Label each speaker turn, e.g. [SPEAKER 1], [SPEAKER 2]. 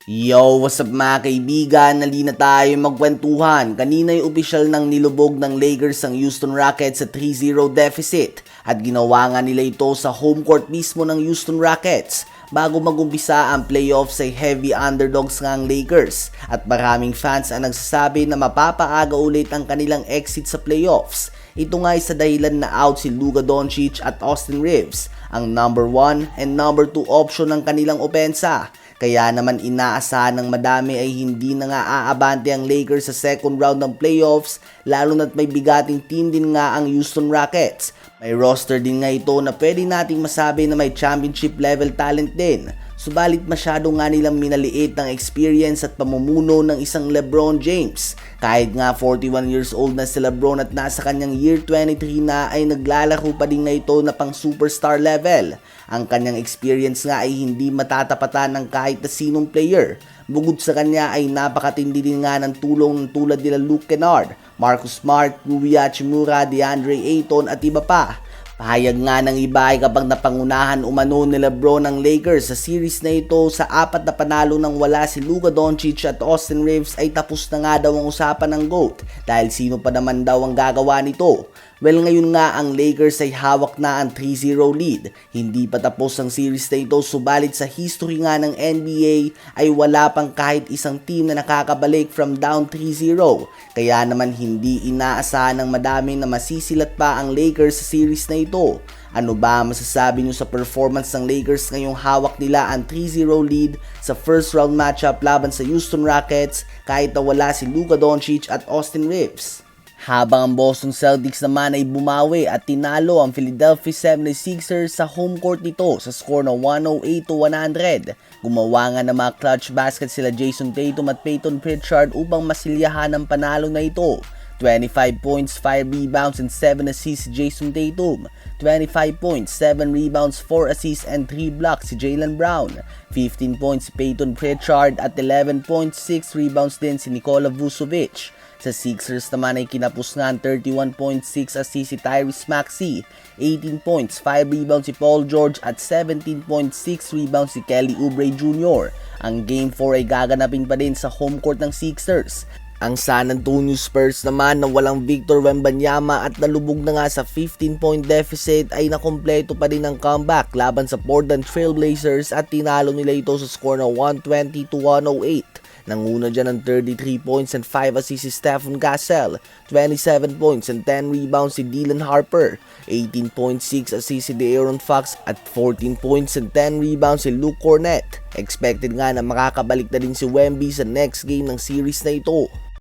[SPEAKER 1] Yo, what's up mga kaibigan? Nalina tayo magkwentuhan. Kanina yung opisyal ng nilubog ng Lakers ang Houston Rockets sa 3-0 deficit at ginawa nga nila ito sa home court mismo ng Houston Rockets. Bago magumpisa ang playoffs ay heavy underdogs nga ang Lakers at maraming fans ang nagsasabi na mapapaaga ulit ang kanilang exit sa playoffs. Ito nga ay sa dahilan na out si Luka Doncic at Austin Reeves, ang number 1 and number 2 option ng kanilang opensa. Kaya naman inaasahan ng madami ay hindi na nga aabante ang Lakers sa second round ng playoffs, lalo na't may bigating team din nga ang Houston Rockets. May roster din nga ito na pwede nating masabi na may championship level talent din. Subalit masyado nga nilang minaliit ng experience at pamumuno ng isang LeBron James. Kahit nga 41 years old na si LeBron at nasa kanyang year 23 na ay naglalaro pa din nga ito na pang superstar level. Ang kanyang experience nga ay hindi matatapatan ng kahit na sinong player. Bukod sa kanya ay napakatindi din nga ng tulong tulad nila Luke Kennard, Marcus Smart, Rui Hachimura, DeAndre Ayton at iba pa. Pahayag nga ng iba ay kapag napangunahan umano ni LeBron ng Lakers sa series na ito sa 4 na panalo nang wala si Luka Doncic at Austin Reeves ay tapos na nga daw ang usapan ng GOAT dahil sino pa naman daw ang gagawa nito. Well, ngayon nga ang Lakers ay hawak na ang 3-0 lead. Hindi pa tapos ang series na ito, subalit sa history nga ng NBA ay wala pang kahit isang team na nakakabalik from down 3-0. Kaya naman hindi inaasahan ng madami na masisilat pa ang Lakers sa series na ito. Ano ba masasabi nyo sa performance ng Lakers ngayong hawak nila ang 3-0 lead sa first round matchup laban sa Houston Rockets kahit na wala si Luka Doncic at Austin Reeves? Habang ang Boston Celtics naman ay bumawi at tinalo ang Philadelphia 76ers sa home court nito sa score na 108-100. Gumawa nga ng mga clutch basket sila Jason Tatum at Peyton Pritchard upang masilyahan ang panalo na ito. 25 points, 5 rebounds, and 7 assists si Jason Tatum. 25 points, 7 rebounds, 4 assists, and 3 blocks si Jaylen Brown. 15 points si Peyton Pritchard at 11 points, 6 rebounds din si Nikola Vucevic. Sa Sixers naman ay kinapos nga ang 31.6 assists si Tyrese Maxey, 18 points, 5 rebounds si Paul George at 17.6 rebounds si Kelly Oubre Jr. Ang Game 4 ay gaganapin pa din sa home court ng Sixers. Ang San Antonio Spurs naman na walang Victor Wembanyama at nalubog na nga sa 15-point deficit ay nakompleto pa din ang comeback laban sa Portland Trail Blazers at tinalo nila ito sa score na 120-108. Nanguna dyan ng 33 points and 5 assists si Stephen Gassell, 27 points and 10 rebounds si Dylan Harper, 18.6 assists si De'Aaron Fox at 14 points and 10 rebounds si Luke Cornett. Expected nga na makakabalik na din si Wemby sa next game ng series na ito.